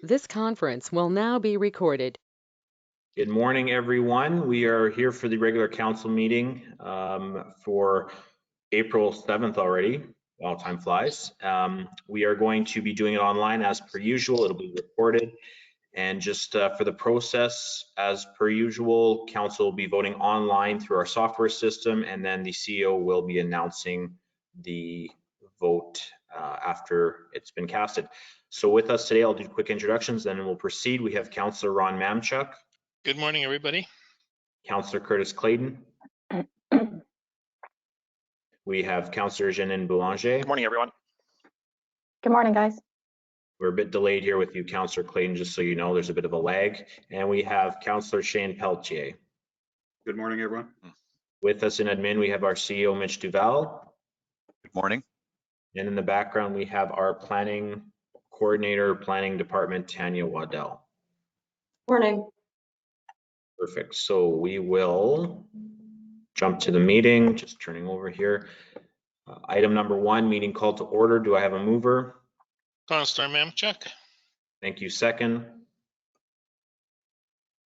This conference will now be recorded. Good morning, everyone. We are here for the regular council meeting for April 7th already. Wow, time flies. We are going to be doing it online as per usual. It'll be recorded. And just for the process, as per usual, council will be voting online through our software system, and then the CEO will be announcing the vote after it's been casted. So with us today, I'll do quick introductions, then we'll proceed. We have Councillor Ron Mamchuk. Good morning, everybody. Councillor Curtis Clayton. We have Councillor Jeanine Boulanger. Good morning, everyone. Good morning, guys. We're a bit delayed here with you, Councillor Clayton, just so you know, there's a bit of a lag. And we have Councillor Shane Pelletier. Good morning, everyone. With us in admin, we have our CEO, Mitch Duval. Good morning. And in the background, we have our planning coordinator, planning department, Tanya Waddell. Morning. Perfect. So we will jump to the meeting, just turning over here. Item number 1, meeting called to order. Do I have a mover? Councillor Mamchuk. Thank you. Second.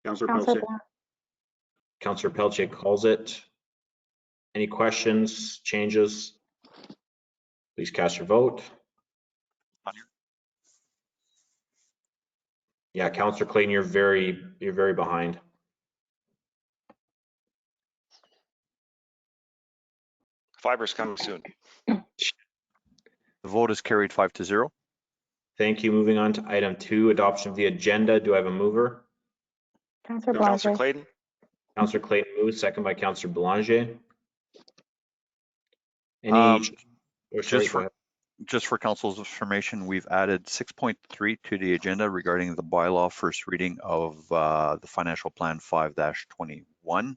Councillor Pelletier. Councillor Pelletier calls it. Any questions, changes? Please cast your vote. Yeah, Councillor Clayton, you're very behind. Fiber's coming soon. The vote is carried 5-0. Thank you. Moving on to item 2, adoption of the agenda. Do I have a mover? Councillor Councillor Boulanger. Clayton. Councillor Clayton moves, second by Councillor Boulanger. Any? Just for council's information, we've added 6.3 to the agenda regarding the bylaw first reading of the financial plan 5-21.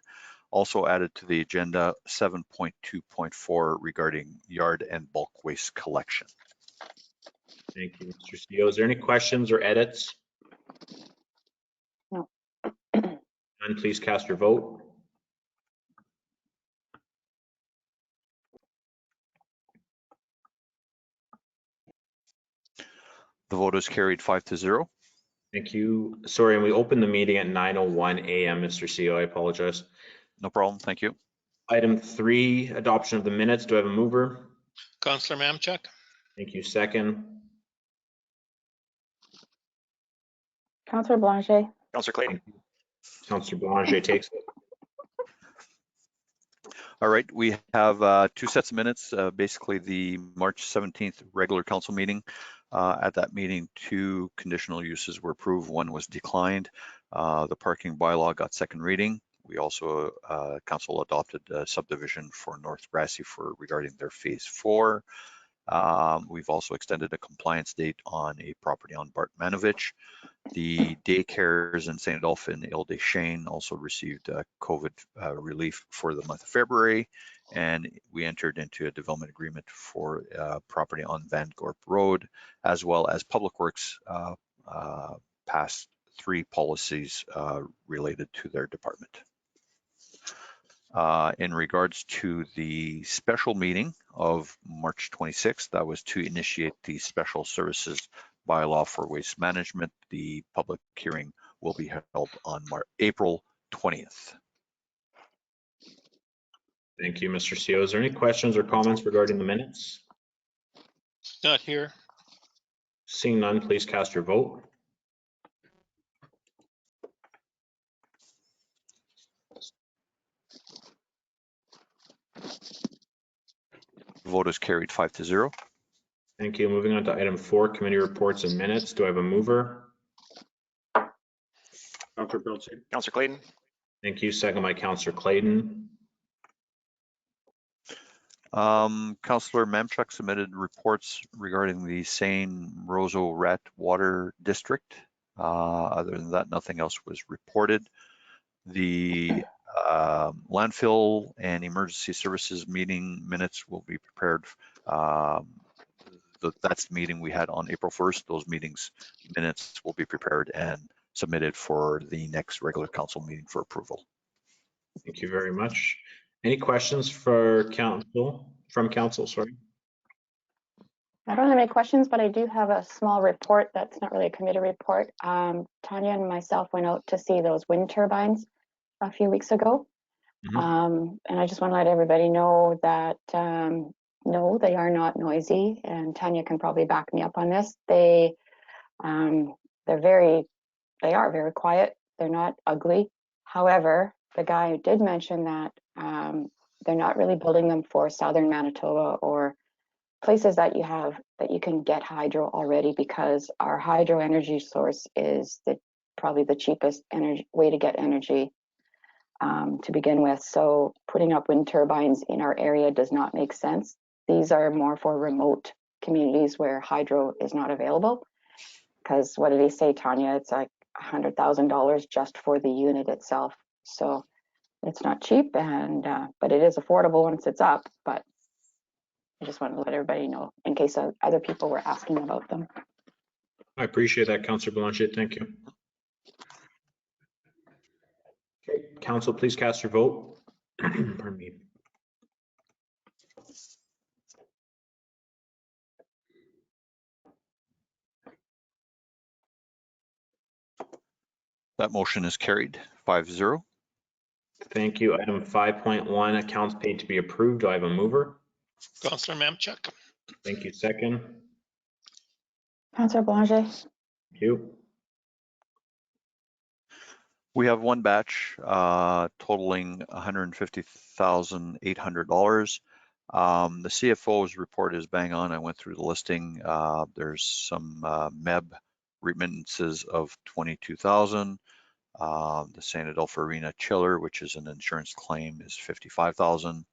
Also added to the agenda 7.2.4 regarding yard and bulk waste collection. Thank you, Mr. CEO. Is there any questions or edits? No. None, please cast your vote. The vote is carried 5-0. Thank you. Sorry, and we opened the meeting at 9:01 a.m., Mr. CEO. I apologize. No problem. Thank you. Item 3, adoption of the minutes. Do I have a mover? Councillor Mamchuk. Thank you. Second. Councillor Boulanger. Councillor Clayton. Councillor Boulanger takes it. All right, we have 2 sets of minutes, basically the March 17th regular council meeting. At that meeting, 2 conditional uses were approved, 1 was declined. The parking bylaw got second reading. We also, council adopted a subdivision for North Grassy regarding their phase 4. We've also extended a compliance date on a property on Bart Manovich. The daycares in St. Adolphe and Ile des Chênes also received COVID relief for the month of February, and we entered into a development agreement for property on Van Gorp Road, as well as Public Works passed 3 policies related to their department. In regards to the special meeting of March 26th, that was to initiate the special services bylaw for waste management. The public hearing will be held on April 20th. Thank you, Mr. CEO. Is there any questions or comments regarding the minutes? Not here. Seeing none, please cast your vote. Vote is carried 5-0. Thank you. Moving on to item 4, committee reports and minutes. Do I have a mover? Councillor Pelletier. Councillor Clayton. Thank you. Second by Councillor Clayton. Councillor Mamchuk submitted reports regarding the Seine Roseau Rat Water District. Other than that, nothing else was reported. The landfill and emergency services meeting minutes will be prepared. That's the meeting we had on April 1st. Those meetings minutes will be prepared and submitted for the next regular council meeting for approval. Thank you very much. Any questions for council, from council, sorry? I don't have any questions, but I do have a small report that's not really a committee report. Tanya and myself went out to see those wind turbines a few weeks ago. And I just want to let everybody know that no, they are not noisy, and Tanya can probably back me up on this. They are very quiet. They're not ugly. However, the guy did mention that they're not really building them for southern Manitoba or places that you can get hydro already, because our hydro energy source is probably the cheapest way to get energy to begin with. So putting up wind turbines in our area does not make sense. These are more for remote communities where hydro is not available. Because what did he say, Tanya? It's like $100,000 just for the unit itself. So it's not cheap, and but it is affordable once it's up. But I just wanted to let everybody know in case other people were asking about them. I appreciate that, Councillor Blanchet. Thank you. Okay, Council, please cast your vote. Pardon me. That motion is carried 5-0. Thank you. Item 5.1, accounts paid to be approved. Do I have a mover? Counselor Mamchuk. Thank you. Second. Councillor Blanchet. Thank you. We have one batch totaling $150,800. The CFO's report is bang on. I went through the listing. There's some MEB remittances of $22,000. The St. Adolphe Arena chiller, which is an insurance claim, is $55,000.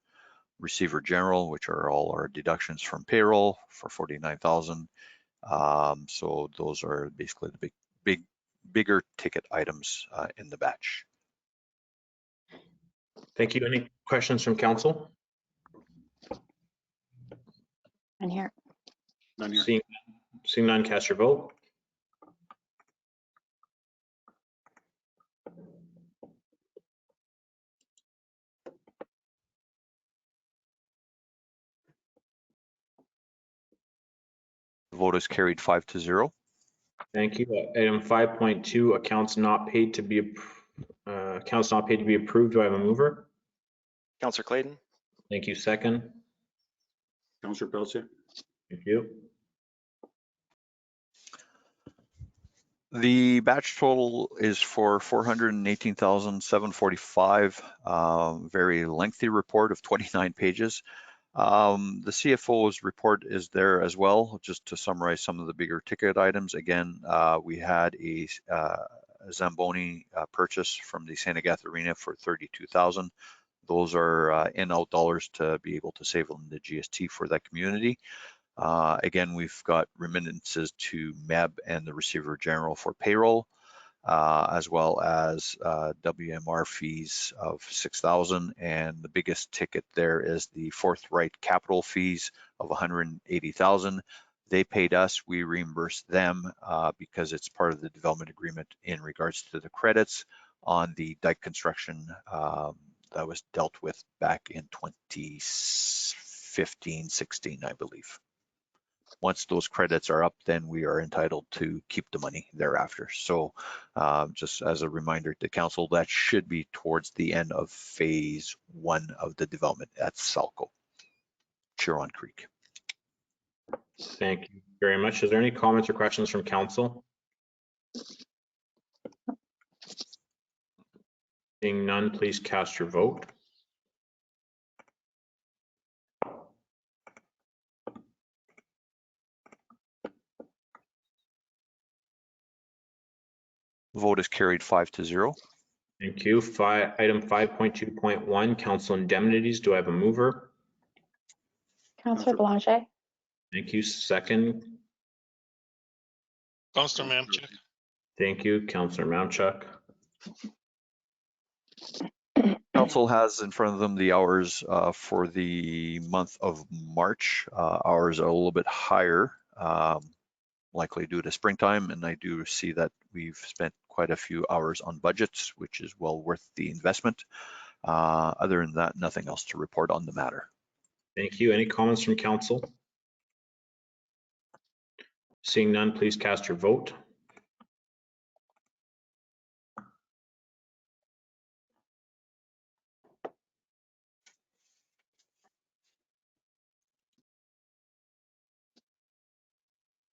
Receiver General, which are all our deductions from payroll, for $49,000. So those are basically the bigger ticket items in the batch. Thank you. Any questions from council? And here. None here. Seeing none, cast your vote. The vote is carried 5-0. Thank you. Item 5.2, accounts not paid to be approved. Do I have a mover? Councillor Clayton. Thank you. Second. Councillor Pelletier. Thank you. The batch total is for $418,745. Very lengthy report of 29 pages. The CFO's report is there as well, just to summarize some of the bigger ticket items. Again, we had a Zamboni purchase from the St. Agatha Arena for $32,000. Those are in-out dollars to be able to save on the GST for that community. Again, we've got remittances to MEB and the Receiver General for payroll, as well as WMR fees of $6,000. And the biggest ticket there is the Forthright capital fees of $180,000. They paid us, we reimbursed them because it's part of the development agreement in regards to the credits on the dike construction that was dealt with back in 2015-16, I believe. Once those credits are up, then we are entitled to keep the money thereafter. So just as a reminder to council, that should be towards the end of phase 1 of the development at Salco, Chiron Creek. Thank you very much. Is there any comments or questions from council? Seeing none, please cast your vote. The vote is carried 5-0. Thank you. Item 5.2.1, council indemnities. Do I have a mover? Councillor Blanchet. Thank you. Second. Counselor Mamchuk. Thank you. Councillor Mamchuk. Council has in front of them the hours for the month of March. Hours are a little bit higher, likely due to springtime, and I do see that we've spent quite a few hours on budgets, which is well worth the investment. Other than that, nothing else to report on the matter. Thank you. Any comments from council? Seeing none, please cast your vote.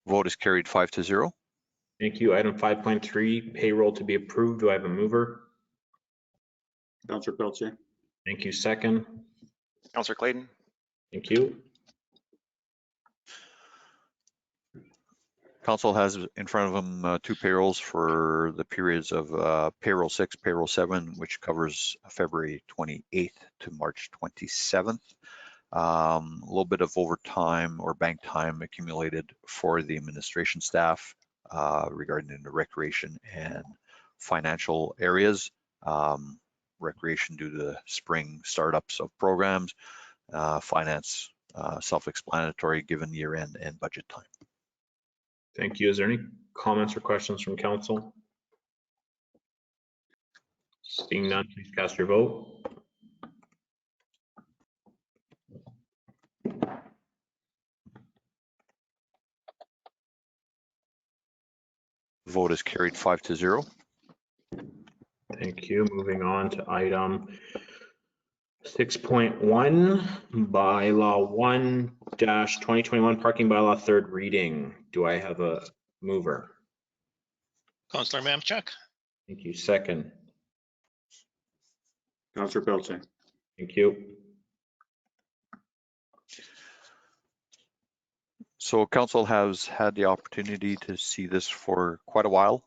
Vote is carried 5-0. Thank you. Item 5.3, payroll to be approved. Do I have a mover? Counselor Pelletier. Thank you. Second. Counselor Clayton. Thank you. Council has in front of them 2 payrolls for the periods of payroll 6, payroll 7, which covers February 28th to March 27th. A little bit of overtime or bank time accumulated for the administration staff regarding the recreation and financial areas. Recreation due to the spring startups of programs, finance self-explanatory given year end and budget time. Thank you. Is there any comments or questions from council? Seeing none, please cast your vote. Vote is carried 5-0. Thank you. Moving on to item 6.1, bylaw 1-2021 parking bylaw, third reading. Do I have a mover? Counselor Mamchuk. Thank you. Second. Counselor Pelletier. Thank you. So council has had the opportunity to see this for quite a while.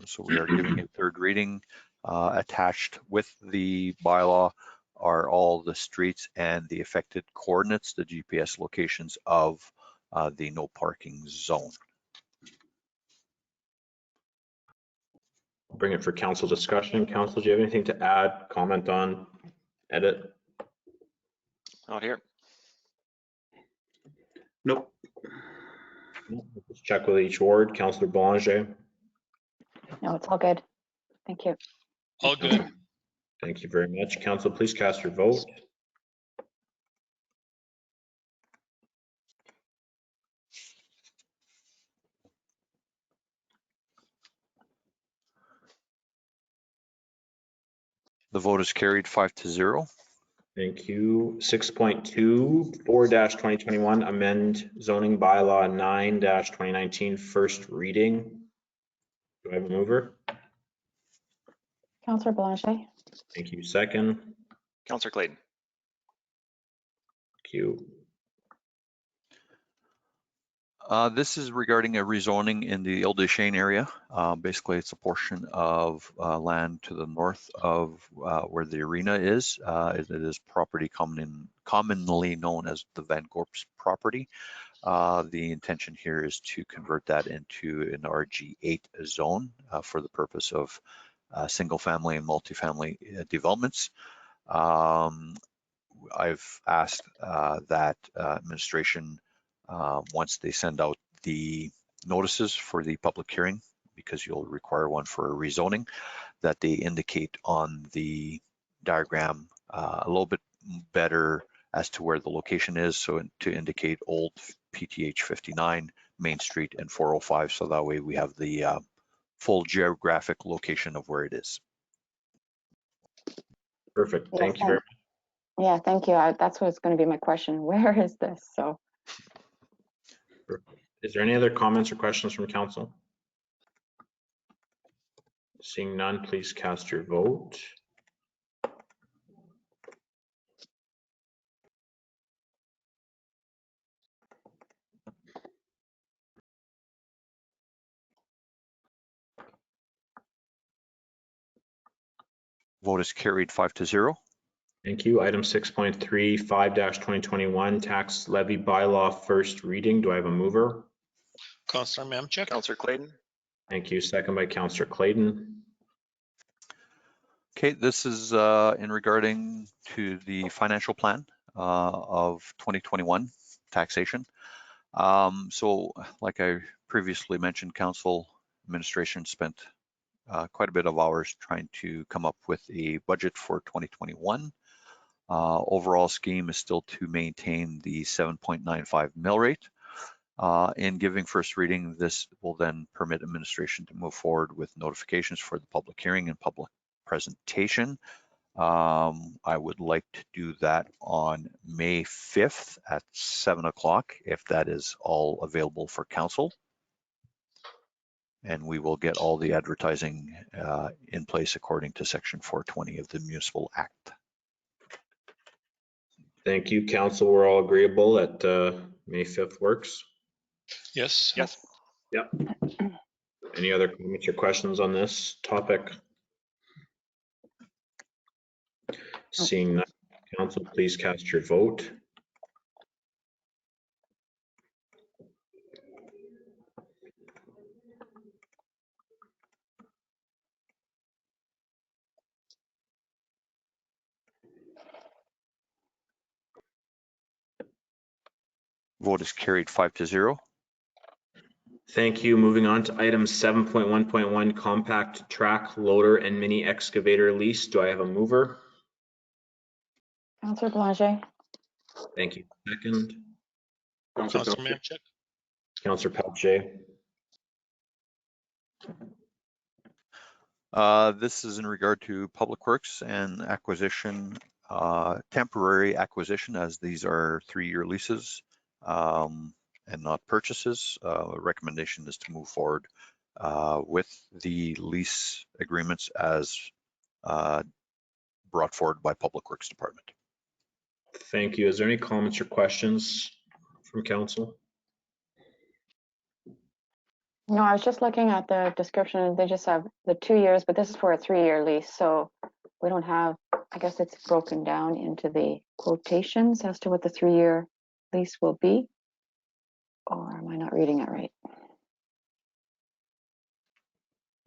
So we are giving it third reading. Attached with the bylaw are all the streets and the affected coordinates, the GPS locations of the no parking zone. I'll bring it for council discussion. Council, do you have anything to add, comment on, edit? Not here. Nope. Let's check with each ward. Councillor Boulanger. No, it's all good. Thank you. All good. Thank you very much. Council, please cast your vote. The vote is carried 5-0. Thank you. 6.2, 4-2021, amend zoning bylaw 9-2019, first reading. Do I have a mover? Councillor Blanchet. Thank you. Second. Counselor Clayton. Thank you. This is regarding a rezoning in the Ile des Chênes area. Basically, it's a portion of land to the north of where the arena is. It is property commonly known as the Van Gorp's property. The intention here is to convert that into an RG8 zone for the purpose of single family and multifamily developments. I've asked that administration, once they send out the notices for the public hearing, because you'll require one for a rezoning, that they indicate on the diagram a little bit better as to where the location is, so to indicate old PTH 59, Main Street, and 405, so that way we have the full geographic location of where it is. Perfect. Yeah, Thank you very much. Yeah, thank you. That's what's going to be my question. Where is this? So, Is there any other comments or questions from council? Seeing none, please cast your vote. Vote is carried 5-0. Thank you. Item 6.3, 5-2021, tax levy bylaw, first reading. Do I have a mover? Counselor Mamchuk. Counselor Clayton. Thank you. Second by Councillor Clayton. Okay, this is in regarding to the financial plan of 2021 taxation. So like I previously mentioned, council administration spent quite a bit of hours trying to come up with a budget for 2021. Overall scheme is still to maintain the 7.95 mill rate. In giving first reading, this will then permit administration to move forward with notifications for the public hearing and public presentation. I would like to do that on May 5th at 7 o'clock, if that is all available for council. And we will get all the advertising in place according to Section 420 of the Municipal Act. Thank you, council. We're all agreeable that May 5th works. Yes. Yes. Yep. Any other comments or questions on this topic? Seeing none, council, please cast your vote. Vote is carried 5-0. Thank you. Moving on to item 7.1.1, compact track loader and mini excavator lease. Do I have a mover? Councillor Boulanger, Thank you. Second, Counselor Counselor Pelletier. Mamchuk. Councillor Pelletier. This is in regard to Public Works and acquisition, temporary acquisition, as these are 3-year leases and not purchases. Recommendation is to move forward with the lease agreements as brought forward by Public Works Department. Thank you. Is there any comments or questions from council? no, I was just looking at the description. They just have the 2 years, but this is for a 3-year lease. So we don't have, I guess it's broken down into the quotations as to what the 3-year lease will be. Or am I not reading it right?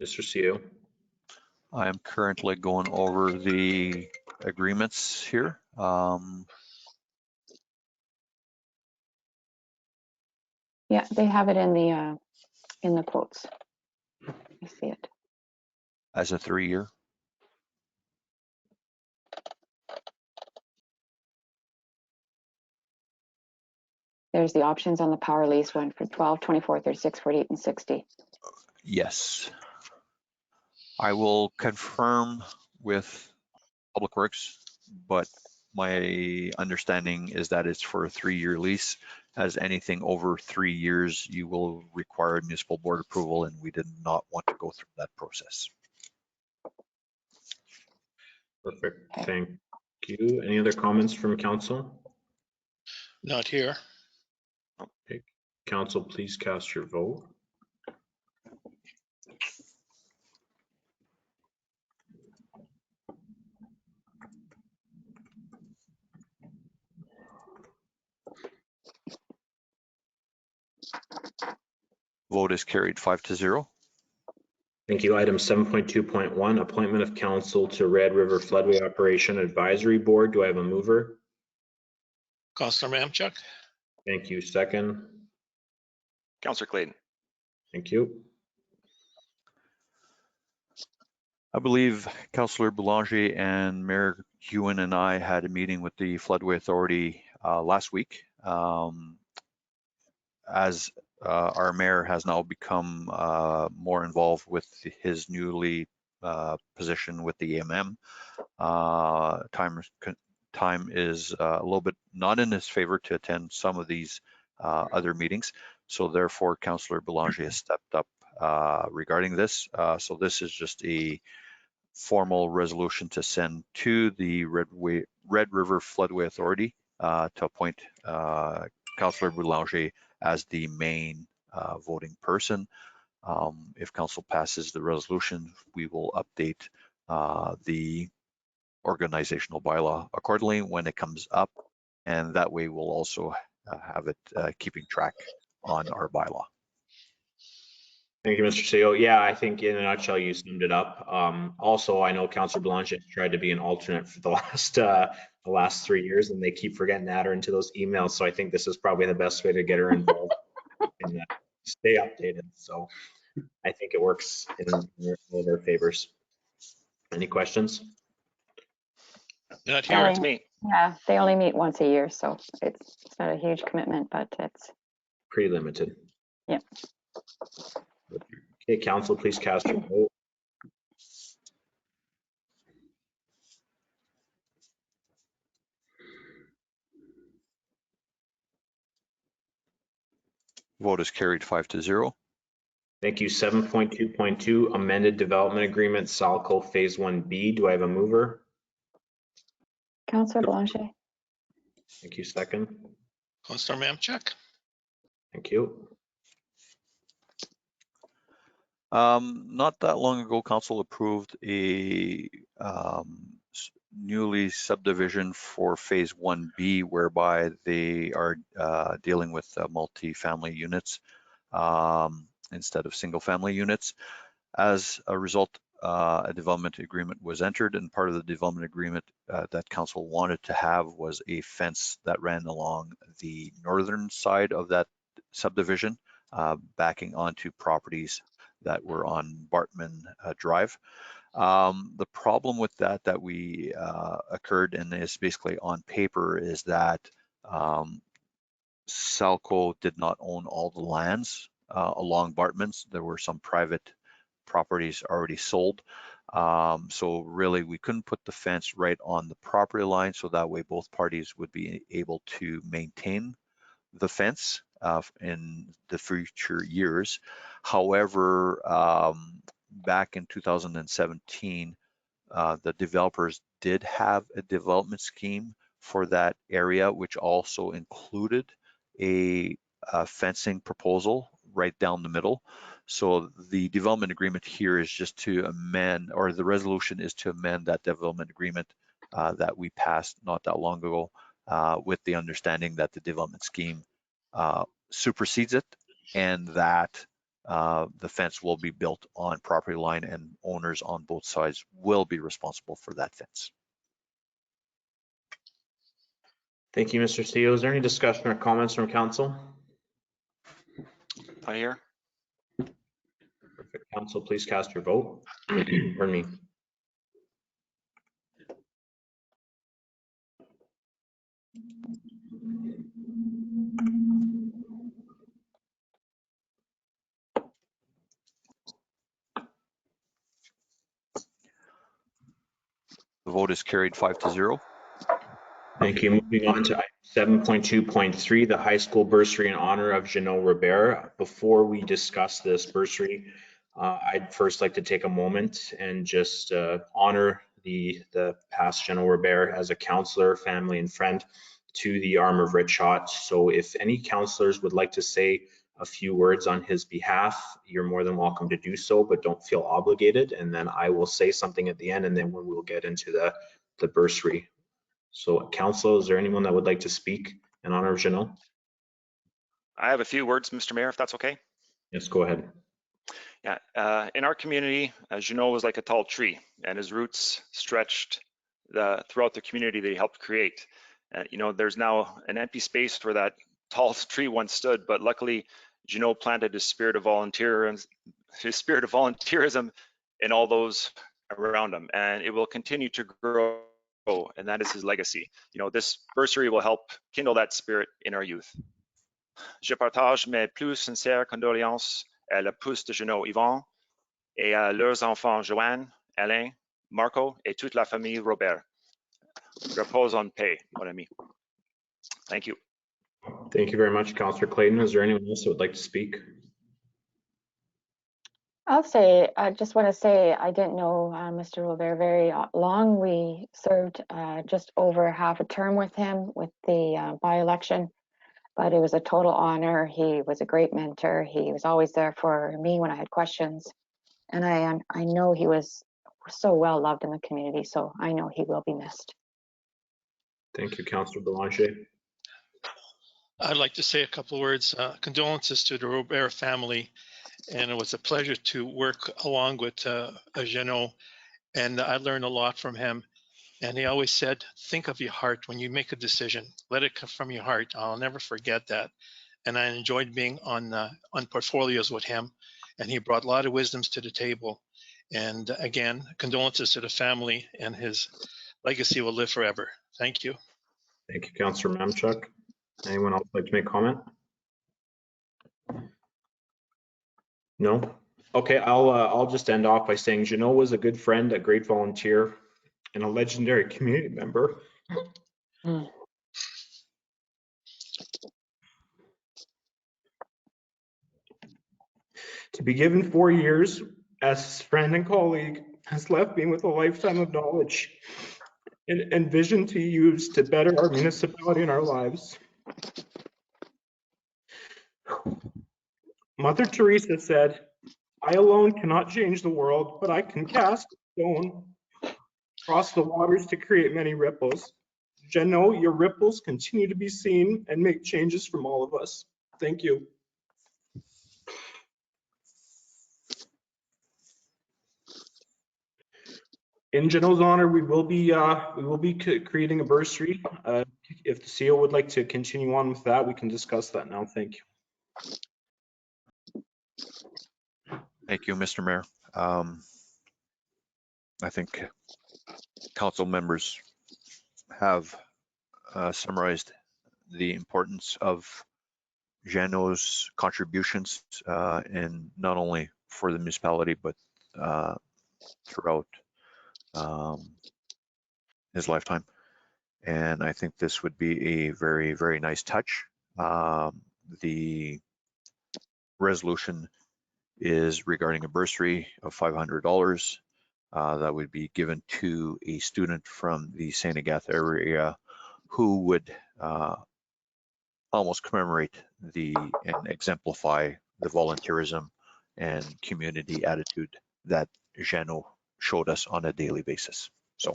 Mr. CEO. I am currently going over the agreements here. Yeah, they have it in the quotes. I see it. As a 3-year. There's the options on the power lease, one for 12, 24, 36, 48, and 60. Yes. I will confirm with Public Works, but my understanding is that it's for a 3-year lease. As anything over 3 years, you will require municipal board approval, and we did not want to go through that process. Perfect. Thank you. Any other comments from council? Not here. Okay. Council, please cast your vote. Vote is carried 5-0. Thank you. Item 7.2.1, appointment of council to Red River Floodway Operation Advisory Board. Do I have a mover? Counselor Mamchuk. Thank you. Second. Counselor Clayton. Thank you. I believe Councillor Boulanger and Mayor Hewen and I had a meeting with the Floodway Authority last week. As our mayor has now become more involved with his newly position with the AMM, time is a little bit not in his favor to attend some of these other meetings. So therefore, Councillor Boulanger has stepped up regarding this. So this is just a formal resolution to send to the Red River Floodway Authority to appoint Councillor Boulanger as the main voting person. If council passes the resolution, we will update the organizational bylaw accordingly when it comes up, and that way we'll also have it keeping track on our bylaw. Thank you, Mr. CEO. Yeah, I think in a nutshell, you summed it up. Also, I know Councillor Boulanger tried to be an alternate for the last 3 years, and they keep forgetting to add her into those emails. So I think this is probably the best way to get her involved and stay updated. So I think it works in all of our favors. Any questions? Not Sorry. here. It's me. Yeah, they only meet once a year, so it's not a huge commitment, but it's Pretty limited. Yep. Okay, council, please cast your vote. Vote is carried 5-0. Thank you. 7.2.2 amended development agreement, Salco Phase 1B. Do I have a mover? Councillor Blanchet. Thank you. Second. Counselor Mamchuk? Thank you. Not that long ago, council approved a newly subdivision for Phase 1B, whereby they are dealing with multi-family units instead of single-family units. As a result, a development agreement was entered, and part of the development agreement that council wanted to have was a fence that ran along the northern side of that subdivision, backing onto properties that were on Bartman Drive. The problem with that we occurred, and is basically on paper, is that Salco did not own all the lands along Bartman's. There were some private properties already sold. So really we couldn't put the fence right on the property line, so that way both parties would be able to maintain the fence in the future years. However, back in 2017, the developers did have a development scheme for that area, which also included a fencing proposal right down the middle. So the development agreement here is just to amend, or the resolution is to amend that development agreement that we passed not that long ago, with the understanding that the development scheme supersedes it, and that the fence will be built on property line, and owners on both sides will be responsible for that fence. Thank you, Mr. CEO. Is there any discussion or comments from council? I hear. Perfect. Council, please cast your vote. Pardon me. The vote is carried 5-0. Thank you. Moving on to 7.2.3, the high school bursary in honor of Jeannot Robert. Before we discuss this bursary, I'd first like to take a moment and just honor the past Jeannot Robert as a counselor, family, and friend to the Arm of Red Shot. So if any counselors would like to say a few words on his behalf, you're more than welcome to do so, but don't feel obligated. And then I will say something at the end, and then we'll get into the bursary. So council, is there anyone that would like to speak in honor of Jeannot? I have a few words, Mr. Mayor, if that's okay. Yes, go ahead. Yeah, in our community, Jeannot was like a tall tree, and his roots stretched throughout the community that he helped create. You know, there's now an empty space where that tall tree once stood, but luckily Jeannot planted his spirit of volunteerism in all those around him, and it will continue to grow, and that is his legacy. You know, this bursary will help kindle that spirit in our youth. Je partage mes plus sincères condoléances à l'épouse de Jeannot Yvon et à leurs enfants Joanne, Alain, Marco et toute la famille Robert. Repose en paix, mon ami. Thank you. Thank you very much, Councillor Clayton. Is there anyone else that would like to speak? I just want to say I didn't know Mr. Robert very long. We served just over half a term with him with the by-election, but it was a total honor. He was a great mentor. He was always there for me when I had questions. And I know he was so well loved in the community, so I know he will be missed. Thank you, Councillor Belanger. I'd like to say a couple of words. Condolences to the Robert family, and it was a pleasure to work along with Jeannot, and I learned a lot from him. And he always said, think of your heart when you make a decision. Let it come from your heart. I'll never forget that. And I enjoyed being on portfolios with him, and he brought a lot of wisdoms to the table. And again, condolences to the family, and his legacy will live forever. Thank you. Thank you, Councillor Mamchuk. Anyone else like to make comment? No? Okay, I'll just end off by saying Janelle was a good friend, a great volunteer, and a legendary community member. To be given 4 years as friend and colleague has left me with a lifetime of knowledge and vision to use to better our municipality and our lives. Mother Teresa said, "I alone cannot change the world, but I can cast a stone across the waters to create many ripples. Janelle, your ripples continue to be seen and make changes from all of us. Thank you." In Janelle's honor, we will be creating a bursary. If the CEO would like to continue on with that, we can discuss that now. Thank you. Thank you, Mr. Mayor. I think council members have summarized the importance of Jeannot's contributions in not only for the municipality, but throughout his lifetime. And I think this would be a very, very nice touch. The resolution is regarding a bursary of $500 that would be given to a student from the St. Agatha area who would almost commemorate and exemplify the volunteerism and community attitude that Jeannot showed us on a daily basis. So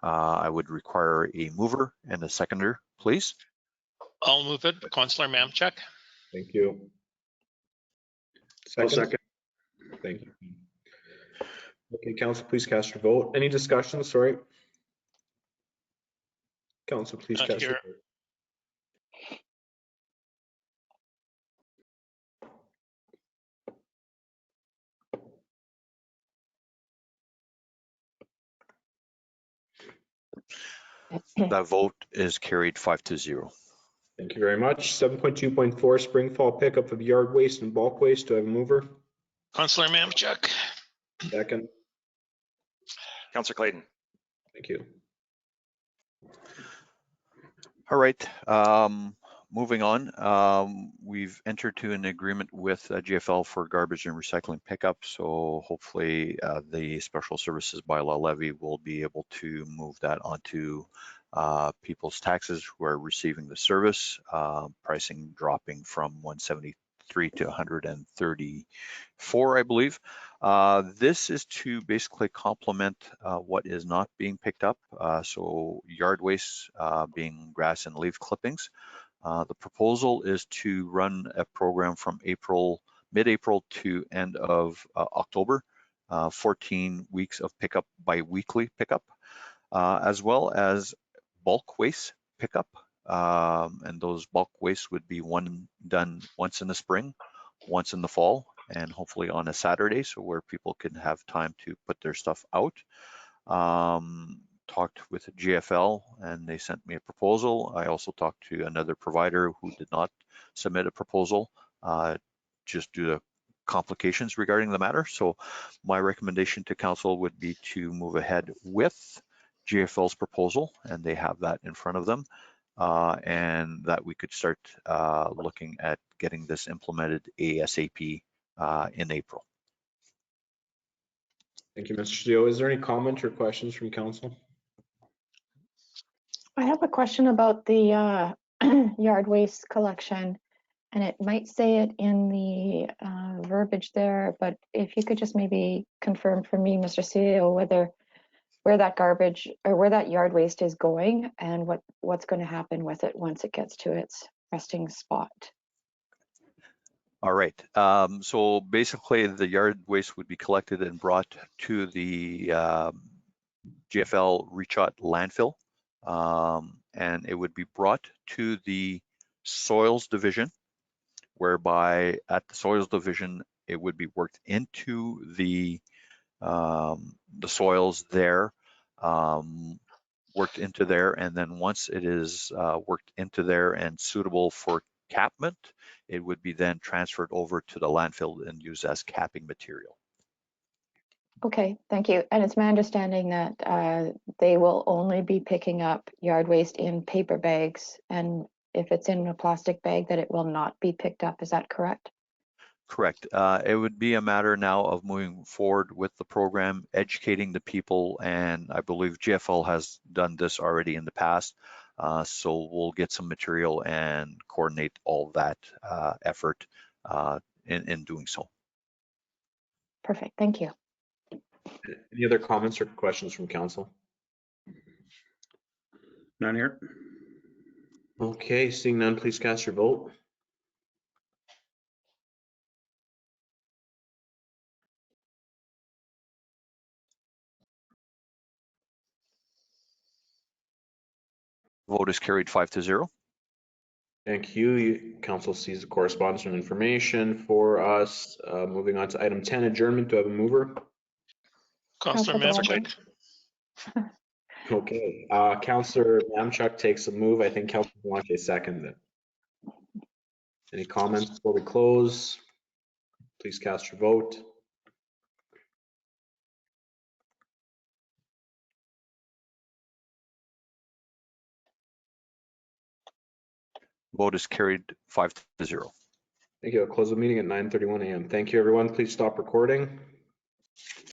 I would require a mover and a seconder, please. I'll move it. Councillor Mamchuk. Thank you. I'll second. Thank you. Okay, council, please cast your vote. Any discussion? Sorry. Council, please Not cast your here. vote. That vote is carried 5-0. Thank you very much. 7.2.4 spring fall pickup of yard waste and bulk waste. Do I have a mover? Councillor Mamchuk. Second. Councillor Clayton. Thank you. All right, moving on. We've entered to an agreement with GFL for garbage and recycling pickup. So hopefully the special services bylaw levy will be able to move that onto people's taxes who are receiving the service, pricing dropping from 173 to 134, I believe. This is to basically complement what is not being picked up. So yard waste being grass and leaf clippings. The proposal is to run a program from mid-April to end of October, 14 weeks of pickup, bi-weekly pickup, as well as bulk waste pickup. And those bulk waste would be done once in the spring, once in the fall, and hopefully on a Saturday, so where people can have time to put their stuff out. Talked with GFL and they sent me a proposal. I also talked to another provider who did not submit a proposal just due to complications regarding the matter. So my recommendation to council would be to move ahead with GFL's proposal, and they have that in front of them, and that we could start looking at getting this implemented ASAP in April. Thank you, Mr. CEO. Is there any comment or questions from council? I have a question about the yard waste collection, and it might say it in the verbiage there, but if you could just maybe confirm for me, Mr. CEO, where that garbage or where that yard waste is going and what's going to happen with it once it gets to its resting spot. All right, so basically the yard waste would be collected and brought to the GFL Rechot landfill, and it would be brought to the soils division, whereby at the soils division, it would be worked into the soils there, worked into there, and then once it is worked into there and suitable for capment, it would be then transferred over to the landfill and used as capping material. Okay, thank you. And it's my understanding that they will only be picking up yard waste in paper bags, and if it's in a plastic bag, that it will not be picked up. Is that correct? Correct. It would be a matter now of moving forward with the program, educating the people, and I believe GFL has done this already in the past. So we'll get some material and coordinate all that effort in doing so. Perfect, thank you. Any other comments or questions from council? None here. Okay, seeing none, please cast your vote. Vote is carried 5-0. Thank you. Council sees the correspondence and information for us. Moving on to item 10, adjournment. Do I have a mover? Councillor Councillor Mamchuk. Okay, Councillor Mamchuk takes a move. I think Councillor Blanche seconded it. Any comments before we close? Please cast your vote. Vote is carried 5-0. Thank you. I'll close the meeting at 9:31 a.m. Thank you, everyone. Please stop recording.